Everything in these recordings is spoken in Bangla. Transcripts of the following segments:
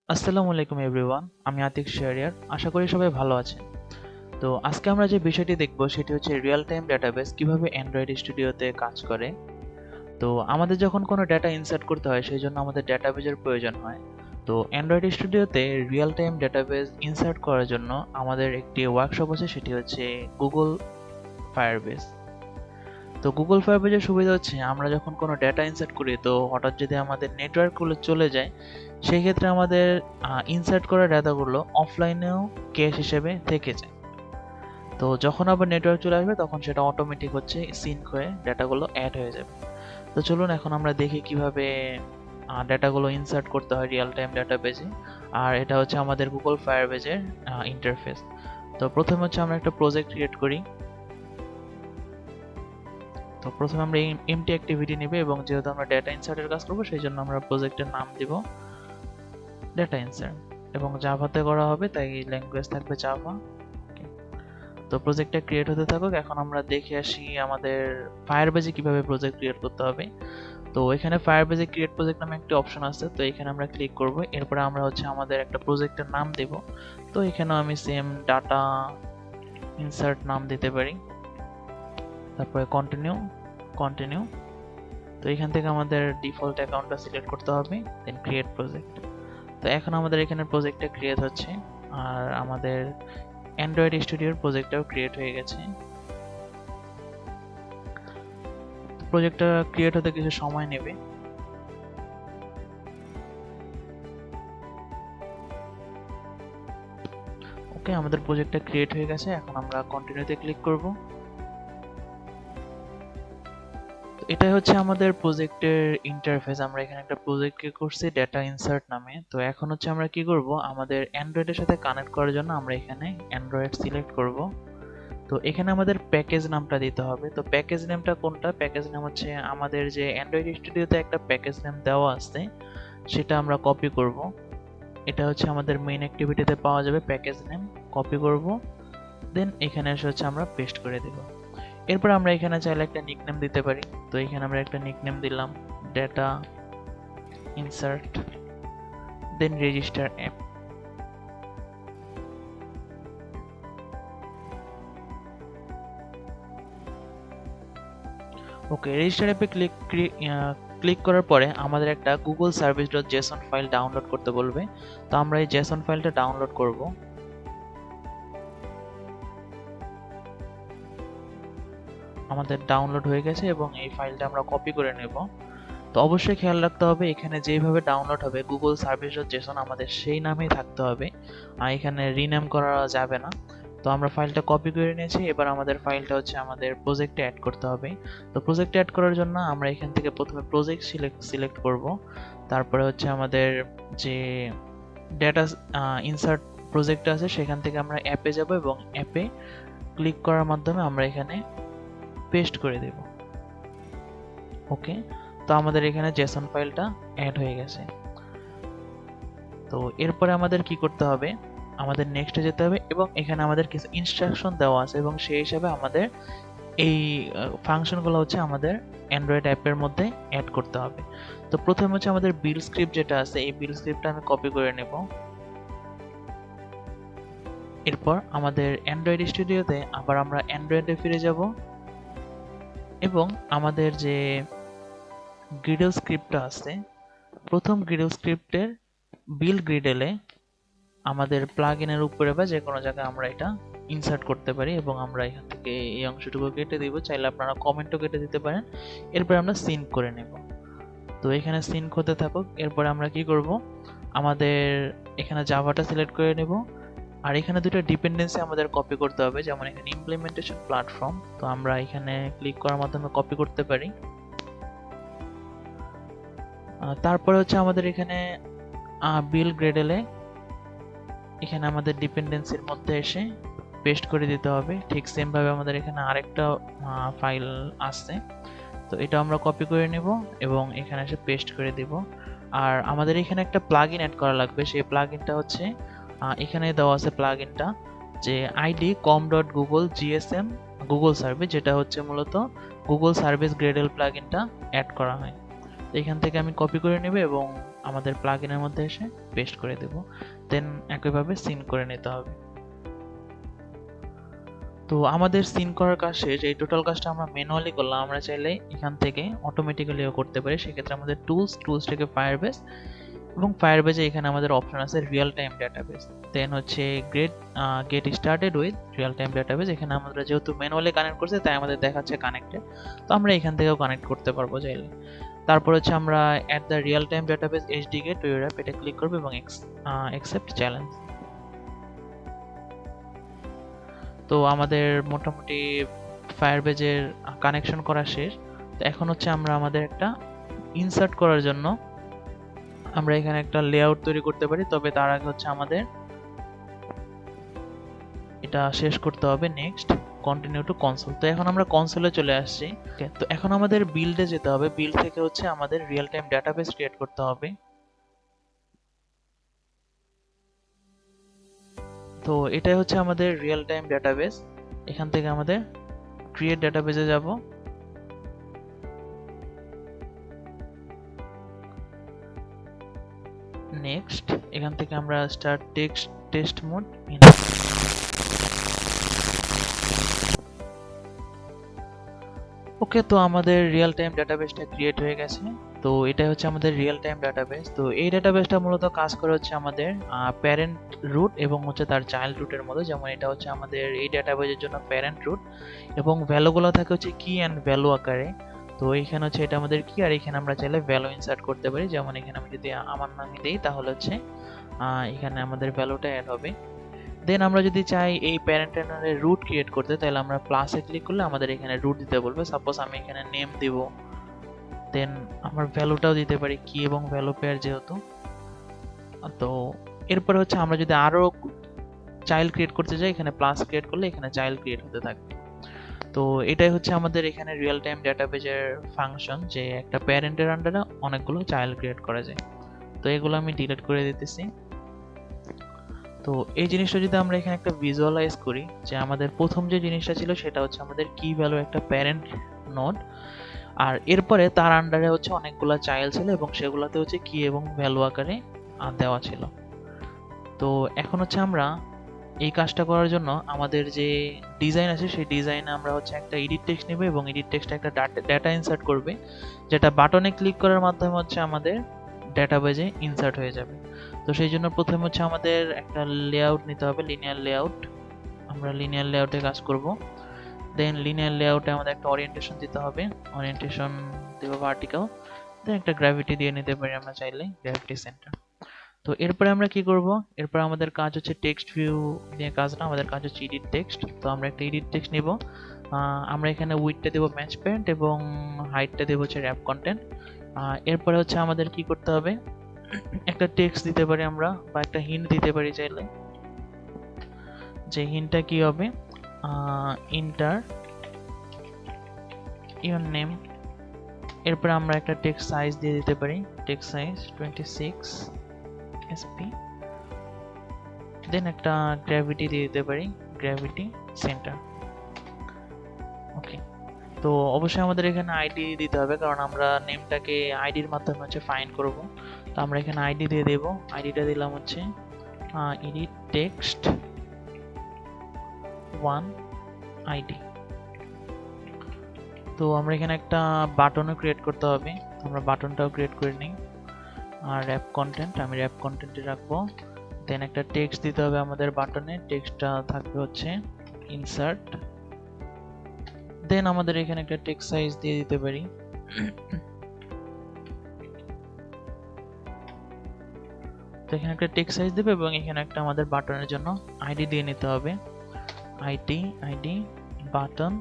আসসালামু আলাইকুম এভরিওয়ান, আমি আতিক শেয়ারিয়ার। আশা করি সবাই ভালো আছেন। তো আজকে আমরা যে বিষয়টি দেখব সেটি হচ্ছে রিয়েল টাইম ডাটাবেস কিভাবে অ্যান্ড্রয়েড স্টুডিওতে কাজ করে। তো আমাদের যখন কোনো ডেটা ইনসার্ট করতে হয় সেই জন্য আমাদের ডেটাবেজের প্রয়োজন হয়। তো অ্যান্ড্রয়েড স্টুডিওতে রিয়েল টাইম ডেটাবেস ইনসার্ট করার জন্য আমাদের একটি ওয়ার্কশপ আছে, সেটি হচ্ছে গুগল ফায়ারবেস। তো গুগল ফায়ারবেজের সুবিধা হচ্ছে আমরা যখন কোনো ডেটা ইনসার্ট করি তো হঠাৎ যদি আমাদের নেটওয়ার্কগুলো চলে যায় সেই ক্ষেত্রে আমাদের ইনসার্ট করা ডেটাগুলো অফলাইনেও ক্যাশ হিসেবে থেকে যায়। তো যখন আবার নেটওয়ার্ক চলে আসবে তখন সেটা অটোমেটিক হচ্ছে সিঙ্ক হয়ে ডেটাগুলো অ্যাড হয়ে যাবে। তো চলুন এখন আমরা দেখি কিভাবে ডেটাগুলো ইনসার্ট করতে হয় রিয়েল টাইম ডাটাবেজে। আর এটা হচ্ছে আমাদের গুগল ফায়ারবেজের ইন্টারফেস। তো প্রথমে হচ্ছে আমরা একটা প্রজেক্ট ক্রিয়েট করি। তো প্রথমে আমরা এমটি অ্যাক্টিভিটি নেবে এবং যেহেতু আমরা ডেটা ইনসার্টের কাজ করব সেই জন্য আমরা প্রজেক্টের নাম দিব ডেটা ইনসার্ট এবং জাভাতে করা হবে, তাই ল্যাঙ্গুয়েজ থাকবে জাভা। তো প্রজেক্টটা ক্রিয়েট হতে থাকুক। এখন আমরা দেখে আসি আমাদের ফায়ারবেজে কিভাবে প্রজেক্ট ক্রিয়েট করতে হবে। তো এখানে ফায়ারবেজে ক্রিয়েট প্রজেক্ট নামে একটি অপশন আছে, তো এখানে আমরা ক্লিক করব। এরপরে আমরা হচ্ছে আমাদের একটা প্রজেক্টের নাম দেব। তো এখানেও আমি সেম ডাটা ইনসার্ট নাম দিতে পারি, তারপরে কন্টিনিউ কন্টিনিউ। তো এখান থেকে আমাদের ডিফল্ট অ্যাকাউন্টটা সিলেক্ট করতে হবে, দেন ক্রিয়েট প্রজেক্ট। তো এখন আমাদের এখানে প্রজেক্টটা ক্রিয়েট হচ্ছে আর আমাদের অ্যান্ড্রয়েড স্টুডিওর প্রজেক্টটাও ক্রিয়েট হয়ে গেছে। প্রজেক্টটা ক্রিয়েট হতে কিছু সময় নেবে। ওকে, আমাদের প্রজেক্টটা ক্রিয়েট হয়ে গেছে। এখন আমরা কন্টিনিউতে ক্লিক করব। এটাই হচ্ছে আমাদের প্রজেক্টের ইন্টারফেস। আমরা এখানে একটা প্রজেক্ট ক্রিয়েট করছি ডেটা ইনসার্ট নামে। তো এখন হচ্ছে আমরা কি করব, আমাদের অ্যান্ড্রয়েডের সাথে কানেক্ট করার জন্য আমরা এখানে অ্যান্ড্রয়েড সিলেক্ট করব। তো এখানে আমাদের প্যাকেজ নামটা দিতে হবে। তো প্যাকেজ নেমটা কোনটা? প্যাকেজ নাম হচ্ছে আমাদের যে অ্যান্ড্রয়েড স্টুডিওতে একটা প্যাকেজ নেম দেওয়া আছে সেটা আমরা কপি করব। এটা হচ্ছে আমাদের মেইন অ্যাক্টিভিটিতে পাওয়া যাবে প্যাকেজ নেম। কপি করব, দেন এখানে এসে হচ্ছে আমরা পেস্ট করে দেব। এরপর আমরা এখানে চাইলে একটা নিকনেম দিতে পারি। তো এখানে আমরা একটা নিকনেম দিলাম ডেটা ইনসার্ট, দেন রেজিস্টার অ্যাপ। ওকে, রেজিস্টার অ্যাপে ক্লিক করার পরে আমাদের একটা Google service dot Jason file download করতে বলবে। তো আমরা এই জেসন ফাইলটা ডাউনলোড করব। আমাদের ডাউনলোড হয়ে গেছে এবং এই ফাইলটা আমরা কপি করে নেব। তো অবশ্যই খেয়াল রাখতে হবে এখানে যেভাবে ডাউনলোড হবে গুগল সার্ভিস ডট জেসন আমাদের সেই নামেই থাকতে হবে, আর এখানে রিনেম করা যাবে না। তো আমরা ফাইলটা কপি করে নিয়েছি। এবার আমাদের ফাইলটা হচ্ছে আমাদের প্রজেক্টে অ্যাড করতে হবে। তো প্রজেক্টে অ্যাড করার জন্য আমরা এখান থেকে প্রথমে প্রজেক্ট সিলেক্ট করব। তারপরে হচ্ছে আমাদের যে ডেটা ইনসার্ট প্রজেক্ট আছে সেখান থেকে আমরা অ্যাপে যাব এবং অ্যাপে ক্লিক করার মাধ্যমে আমরা এখানে পেস্ট করে দেব। ওকে, তো আমাদের এখানে জেসন ফাইলটা অ্যাড হয়ে গেছে। তো এরপরে আমাদের কি করতে হবে, আমাদের নেক্সটে যেতে হবে এবং এখানে আমাদের কিছু ইনস্ট্রাকশন দেওয়া আছে এবং সেই হিসাবে আমাদের এই ফাংশনগুলো হচ্ছে আমাদের অ্যান্ড্রয়েড অ্যাপের মধ্যে অ্যাড করতে হবে। তো প্রথমে হচ্ছে আমাদের বিল স্ক্রিপ্ট যেটা আছে এই বিল স্ক্রিপ্টটা আমি কপি করে নেব। এরপর আমাদের অ্যান্ড্রয়েড স্টুডিওতে আবার আমরা অ্যান্ড্রয়েডে ফিরে যাব এবং আমাদের যে গ্রিডল স্ক্রিপ্টটা আছে প্রথম গ্রিডল স্ক্রিপ্টের বিল গ্রিডেলে আমাদের প্লাগইনের উপরে বা যে কোনো জায়গায় আমরা এটা ইনসার্ট করতে পারি এবং আমরা এখান থেকে এই অংশটুকু কেটে দিব। চাইলে আপনারা কমেন্টও কেটে দিতে পারেন। এরপর আমরা সিঙ্ক করে নেব। তো এখানে সিঙ্ক হতে থাকুক। এরপরে আমরা কি করব, আমাদের এখানে জাভাটা সিলেক্ট করে নেব আর এখানে দুটো ডিপেন্ডেন্সি আমাদের কপি করতে হবে, যেমন এখানে ইমপ্লিমেন্টেশন প্ল্যাটফর্ম। তো আমরা এখানে ক্লিক করার মাধ্যমে কপি করতে পারি। তারপরে হচ্ছে আমাদের এখানে বিল গ্রেডেলে এখানে আমাদের ডিপেন্ডেন্সির মধ্যে এসে পেস্ট করে দিতে হবে। ঠিক সেম ভাবে আমাদের এখানে আরেকটা ফাইল আছে, তো এটা আমরা কপি করে নেব এবং এখানে এসে পেস্ট করে দিব। আর আমাদের এখানে একটা প্লাগইন অ্যাড করা লাগবে। সেই প্লাগইনটা হচ্ছে এখানে দেওয়া আছে প্লাগইনটা যে আইডি com.google.gsm গুগল সার্ভিস, যেটা হচ্ছে মূলত গুগল সার্ভিস গ্রেডেল প্লাগইনটা অ্যাড করা হয়। তো এখান থেকে আমি কপি করে নেব এবং আমাদের প্লাগইনের মধ্যে এসে পেস্ট করে দেব, দেন একইভাবে সিন করে নিতে হবে। তো আমাদের সিন করার কাজ শেষ। এই টোটাল কাজটা আমরা ম্যানুয়ালি করলাম, আমরা চাইলে এখান থেকে অটোমেটিক্যালিও করতে পারি। সেক্ষেত্রে আমাদের টুলস থেকে ফায়ারবেস, এবং ফায়ারবেসে এখানে আমাদের অপশন আছে রিয়েল টাইম ডাটাবেস, দেন হচ্ছে get started with real time database. এখানে আমরা যেহেতু ম্যানুয়ালি কানেক্ট করছি তাই আমাদের দেখাচ্ছে কানেক্টেড, তো আমরা এখান থেকেও কানেক্ট করতে পারবো চাইলে। তারপর হচ্ছে আমরা at the real time database SDK to your app, এটা ক্লিক করবো এবং অ্যাকসেপ্ট চ্যালেঞ্জ। তো আমাদের মোটামুটি ফায়ারবেজের কানেকশন করা শেষ। তো এখন হচ্ছে আমরা আমাদের একটা ইনসার্ট করার জন্য আমরা এখানে একটা লেআউট তৈরি করতে পারি, তবে তার আগে হচ্ছে আমাদের এটা শেষ করতে হবে। Next, continue to console. তো এখন আমরা কনসোলে চলে আসছি। তো এখন আমাদের বিল্ডে যেতে হবে, বিল্ড থেকে হচ্ছে আমাদের রিয়েল টাইম ডাটাবেস ক্রিয়েট করতে হবে। তো এটাই হচ্ছে আমাদের রিয়েল টাইম ডাটাবেস। এখান থেকে আমাদের ক্রিয়েট ডাটাবেসে যাব। নেক্সট, এখান থেকে আমরা স্টার্ট টেস্ট মোড। ওকে, তো আমাদের রিয়েল টাইম ডাটাবেসটা ক্রিয়েট হয়ে গেছে। তো এটাই হচ্ছে আমাদের রিয়েল টাইম ডাটাবেস। তো এই ডাটাবেসটা মূলত কাজ করে হচ্ছে আমাদের প্যারেন্ট রুট এবং হচ্ছে তার চাইল্ড রুটের মতো। যেমন এটা হচ্ছে আমাদের এই ডাটাবেসের জন্য প্যারেন্ট রুট, এবং ভ্যালুগুলো থাকে হচ্ছে কি অ্যান্ড ভ্যালু আকারে। তো এইখানে হচ্ছে এটা আমাদের কি, আর এখানে আমরা চাইলে ভ্যালু ইনসার্ট করতে পারি। যেমন এখানে আমি যদি আমার নামে দিই তাহলে হচ্ছে এখানে আমাদের ভ্যালুটা অ্যাড হবে। দেন আমরা যদি চাই এই প্যারেন্টের রুট ক্রিয়েট করতে, তাহলে আমরা প্লাসে ক্লিক করলে আমাদের এখানে রুট দিতে বলবে। সাপোজ আমি এখানে নেম দিব, দেন আমার ভ্যালুটাও দিতে পারি কি এবং ভ্যালু পেয়ার যেহেতু। তো এরপরে হচ্ছে আমরা যদি আরো চাইল্ড ক্রিয়েট করতে চাই, এখানে প্লাস ক্রিয়েট করলে এখানে চাইল্ড ক্রিয়েট হতে থাকবে। তো এটাই হচ্ছে আমাদের এখানে রিয়েল টাইম ডাটাবেজের ফাংশন, যে একটা প্যারেন্টের আন্ডারে অনেকগুলো চাইল্ড ক্রিয়েট করা যায়। তো এগুলো আমি ডিলিট করে দিতেছি। তো এই জিনিসটা যদি আমরা এখানে একটা ভিজুয়ালাইজ করি, যে আমাদের প্রথম যে জিনিসটা ছিল সেটা হচ্ছে আমাদের কি ভ্যালু একটা প্যারেন্ট নোড, আর এরপরে তার আন্ডারে হচ্ছে অনেকগুলো চাইল্ড ছিল এবং সেগুলোতে হচ্ছে কি এবং ভ্যালু আকারে দেওয়া ছিল। তো এখন হচ্ছে আমরা এই কাজটা করার জন্য আমাদের যে ডিজাইন আছে সেই ডিজাইনে আমরা হচ্ছে একটা এডিট টেক্সট নেব এবং এডিট টেক্সটে একটা ডাটা ইনসার্ট করবে, যেটা বাটনে ক্লিক করার মাধ্যমে হচ্ছে আমাদের ডাটাবেজে ইনসার্ট হয়ে যাবে। তো সেই জন্য প্রথমে হচ্ছে আমাদের একটা লেআউট নিতে হবে, লিনিয়ার লেআউট। আমরা লিনিয়ার লেআউটে কাজ করব। দেন লিনিয়ার লেআউটে আমাদের একটা ওরিয়েন্টেশন দিতে হবে, ওরিয়েন্টেশন দেব ভার্টিক্যাল। দেন একটা গ্র্যাভিটি দিয়ে নিতে পারি আমরা চাইলে, গ্র্যাভিটি সেন্টার। তো এরপরে আমরা কি করব, এরপর আমাদের কাজ হচ্ছে টেক্সট ভিউ নিয়ে কাজ না, আমাদের কাজ হচ্ছে এডিট টেক্সট। তো আমরা একটা এডিট টেক্সট নিব। আমরা এখানে উইডথটা দেব ম্যাচ প্যারেন্ট এবং হাইটটা দেব হচ্ছে র্যাপ কন্টেন্ট। এরপরে হচ্ছে আমাদের কি করতে হবে, একটা টেক্সট দিতে পারি আমরা, বা একটা হিন্ট দিতে পারি চাইলে। যে হিন্টটা কি হবে, ইন্টার ইওর নেম। এরপর আমরা একটা টেক্সট সাইজ দিয়ে দিতে পারি, টেক্সট সাইজ 26 SP। দেন একটা গ্র্যাভিটি দিয়ে দিতে পারি, গ্র্যাভিটি সেন্টার। ওকে, তো অবশ্যই আমাদের এখানে আইডি দিতে হবে, কারণ আমরা নেমটাকে আইডির মাধ্যমে হচ্ছে ফাইন্ড করব। তো আমরা এখানে আইডি দিয়ে দেব, আইডিটা দিলাম হচ্ছে এডিট টেক্সট 1 আইডি। তো আমরা এখানে একটা বাটনও ক্রিয়েট করতে হবে, আমরা বাটনটাও ক্রিয়েট করে নিই। আর র্যাপ কন্টেন্ট, আমি র্যাপ কন্টেন্টে রাখবো। দেন একটা টেক্সট দিতে হবে আমাদের বাটনে, টেক্সটটা থাকবে হচ্ছে ইনসার্ট। দেন আমাদের এখানে একটা টেক্সট সাইজ দিয়ে দিতে পারি। তো এখানে একটা টেক্সট সাইজ দেবে এবং এখানে একটা আমাদের বাটনের জন্য আইডি দিয়ে নিতে হবে, আইডি বাটন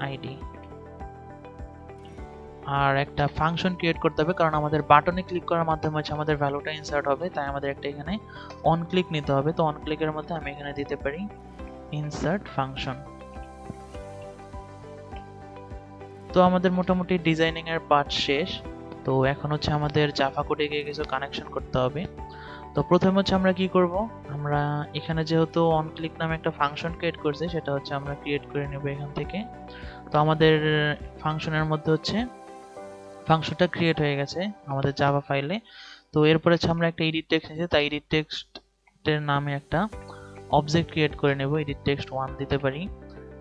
আইডি। আর একটা ফাংশন ক্রিয়েট করতে হবে, কারণ আমাদের বাটনে ক্লিক করার মাধ্যমে হচ্ছে আমাদের ভ্যালুটা ইনসার্ট হবে, তাই আমাদের একটা এখানে অন ক্লিক নিতে হবে। তো অন ক্লিকের মধ্যে আমি এখানে দিতে পারি ইনসার্ট ফাংশন। তো আমাদের মোটামুটি ডিজাইনিং এর পার্ট শেষ। তো এখন হচ্ছে আমাদের জাভা কোডে গিয়ে কিছু কানেকশন করতে হবে। তো প্রথমে হচ্ছে আমরা কি করব, আমরা এখানে যেহেতু অন ক্লিক নামে একটা ফাংশন ক্রিয়েট করছি, সেটা হচ্ছে আমরা ক্রিয়েট করে নেব এখান থেকে। তো আমাদের ফাংশনের মধ্যে হচ্ছে ফাংশনটা ক্রিয়েট হয়ে গেছে আমাদের জাভা ফাইলে। তো এরপরে হচ্ছে আমরা একটা এডিট টেক্সট নিয়েছি, তাই এডিট টেক্সটের নামে একটা অবজেক্ট ক্রিয়েট করে নেব, এডিট টেক্সট 1 দিতে পারি।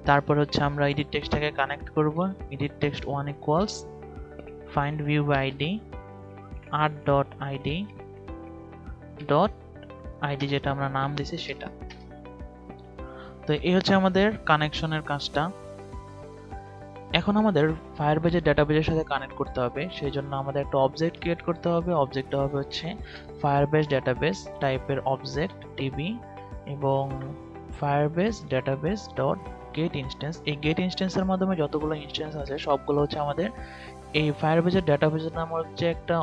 তারপর হচ্ছে আমরা এডিট টেক্সটটাকে কানেক্ট করব, edit text 1 equals find view by ID art.id dot ID, যেটা আমরা নাম দিছি সেটা। তো এই হচ্ছে আমাদের কানেকশনের কাজটা। এখন আমাদের ফায়ারবেজের ডেটাবেজের সাথে কানেক্ট করতে হবে, সেই জন্য আমাদের একটা অবজেক্ট ক্রিয়েট করতে হবে। অবজেক্টটা হবে হচ্ছে ফায়ারবেজ ডেটাবেজ টাইপের অবজেক্ট ডিবি এবং Firebase database dot gate instance. এই গেট ইনস্ট্যান্সের মাধ্যমে যতগুলো ইনস্ট্যান্স আছে সবগুলো হচ্ছে আমাদের এই ফায়ারবেজের ডেটাবেজের নাম হচ্ছে একটা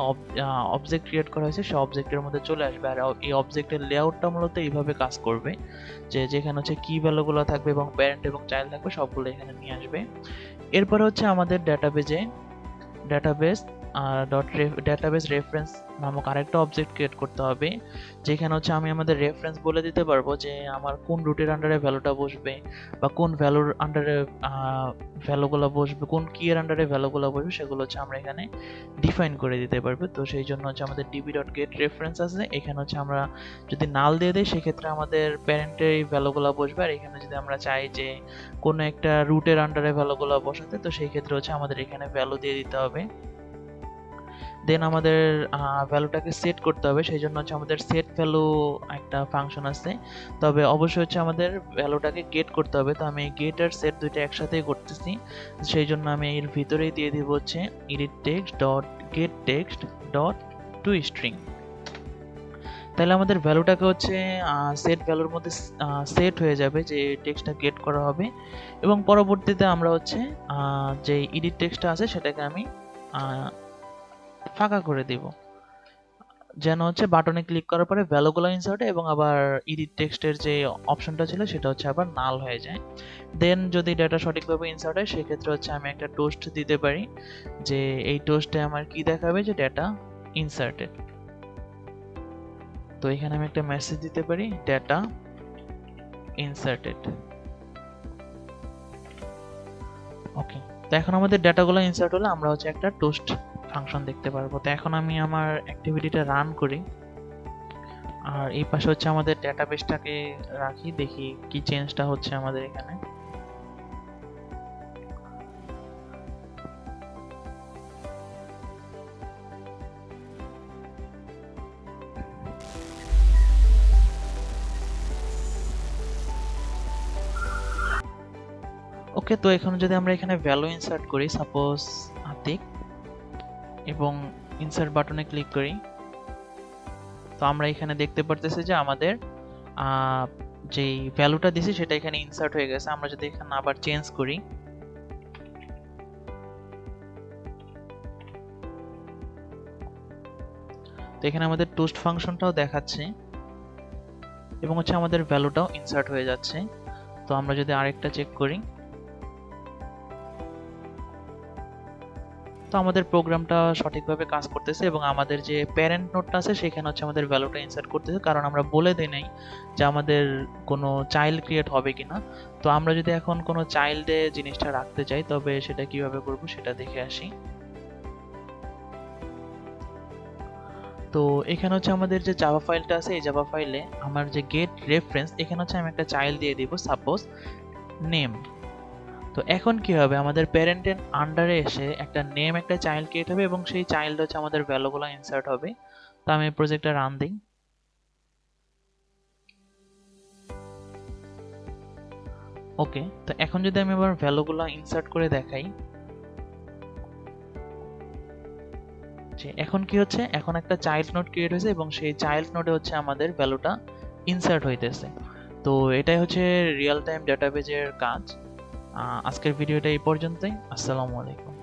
অবজেক্ট ক্রিয়েট করা হয়েছে, সেই অবজেক্টের মধ্যে চলে আসবে। আর এই অবজেক্টের লেআউটটা মূলত এইভাবে কাজ করবে যে যেখানে হচ্ছে কি ভ্যালুগুলো থাকবে এবং প্যারেন্ট এবং চাইল্ড থাকবে সবগুলো এখানে নিয়ে আসবে। এরপর হচ্ছে আমাদের ডেটাবেজ ডেটাবেজ রেফারেন্স নামক আরেকটা অবজেক্ট ক্রিয়েট করতে হবে, যেখানে হচ্ছে আমি আমাদের রেফারেন্স বলে দিতে পারবো যে আমার কোন রুটের আন্ডারে ভ্যালুটা বসবে বা কোন ভ্যালুর আন্ডারে ভ্যালুগুলো বসবে, কোন কি এর আন্ডারে ভ্যালুগুলো বসবে, সেগুলো হচ্ছে আমরা এখানে ডিফাইন করে দিতে পারবো। তো সেই জন্য হচ্ছে আমাদের db.getReference আছে, এখানে হচ্ছে আমরা যদি নাল দিয়ে দিই সেক্ষেত্রে আমাদের প্যারেন্টের এই ভ্যালুগুলো বসবে। আর এখানে যদি আমরা চাই যে কোনো একটা রুটের আন্ডারে ভ্যালুগুলো বসাতে, তো সেই ক্ষেত্রে হচ্ছে আমাদের এখানে ভ্যালু দিয়ে দিতে হবে। দেন আমাদের ভ্যালুটাকে সেট করতে হবে, সেই জন্য হচ্ছে আমাদের সেট ভ্যালু একটা ফাংশন আছে, তবে অবশ্যই হচ্ছে আমাদের ভ্যালুটাকে গেট করতে হবে। তো আমি গেট আর সেট দুইটা একসাথেই করতেছি, সেই জন্য আমি এর ভিতরেই দিয়ে দিব হচ্ছে edit text dot gate text dot two string. তাহলে আমাদের ভ্যালুটাকে হচ্ছে সেট ভ্যালুর মধ্যে সেট হয়ে যাবে যে টেক্সটটা গেট করা হবে, এবং পরবর্তীতে আমরা হচ্ছে যে এডিট টেক্সটটা আছে সেটাকে আমি ফাঁকা করে দিব, যেন হচ্ছে বাটনে ক্লিক করার পরে ভ্যালুগুলো ইনসার্ট হয় এবং আবার এডিট টেক্সটের যে অপশনটা ছিল সেটা হচ্ছে আবার নাল হয়ে যায়। দেন যদি ডেটা সঠিকভাবে ইনসার্ট হয় সেক্ষেত্রে হচ্ছে আমি একটা টোস্ট দিতে পারি, যে এই টোস্টে আমার কি দেখাবে যে ডেটা ইনসার্টেড। তো এখানে আমি একটা মেসেজ দিতে পারি ডেটা ইনসার্টেড। ওকে, তো এখন আমাদের ডেটাগুলো ইনসার্ট হলে আমরা হচ্ছে একটা টোস্ট ফাংশন দেখতে পারবো। তো এখন আমি আমার অ্যাক্টিভিটিটা রান করি, আর এই পাশে হচ্ছে আমাদের ডেটাবেসটাকে রাখি, দেখি কি চেঞ্জটা হচ্ছে আমাদের এখানে। ওকে, তো এখন যদি আমরা এখানে ভ্যালু ইনসার্ট করি, সাপোজ আতিক, এবং ইনসার্ট বাটনে ক্লিক করি, তো আমরা এখানে দেখতে পারতেছি যে আমাদের যেই ভ্যালুটা দিছি সেটা এখানে ইনসার্ট হয়ে গেছে। আমরা যদি এখানে আবার চেঞ্জ করি, তো এখানে আমাদের টোস্ট ফাংশনটাও দেখাচ্ছে এবং হচ্ছে আমাদের ভ্যালুটাও ইনসার্ট হয়ে যাচ্ছে। তো আমরা যদি আরেকটা চেক করি, তো আমাদের প্রোগ্রামটা সঠিকভাবে কাজ করতেছে এবং আমাদের যে প্যারেন্ট নোডটা আছে সেখানে হচ্ছে আমাদের ভ্যালুটা ইনসার্ট করতেছে, কারণ আমরা বলে দেই নাই যে আমাদের কোনো চাইল্ড ক্রিয়েট হবে কিনা। তো আমরা যদি এখন কোনো চাইল্ডে জিনিসটা রাখতে চাই তবে সেটা কিভাবে করব সেটা দেখে আসি। তো এখানে হচ্ছে আমাদের যে জাভা ফাইলটা আছে, এই জাভা ফাইলে আমার যে গেট রেফারেন্স, এখানে হচ্ছে আমি একটা চাইল্ড দিয়ে দিব সাপোজ নেম। তো এখন কি হবে, আমাদের প্যারেন্টের আন্ডারে এসে একটা নেম একটা চাইল্ড ক্রিয়েট হবে এবং সেই চাইল্ড হচ্ছে আমাদের ভ্যালুগুলো ইনসার্ট হবে। তো আমি প্রজেক্টটা রান দিই। ওকে, তো এখন যদি আমি আবার ভ্যালুগুলো ইনসার্ট করে দেখাই, যে এখন কি হচ্ছে, এখন একটা চাইল্ড নোড ক্রিয়েট হয়েছে এবং সেই চাইল্ড নোডে হচ্ছে আমাদের ভ্যালুটা ইনসার্ট হইতেছে। তো এটাই হচ্ছে রিয়েল টাইম ডেটাবেজের কাজ। আজকের ভিডিওটা এই পর্যন্তই। আসসালামু আলাইকুম।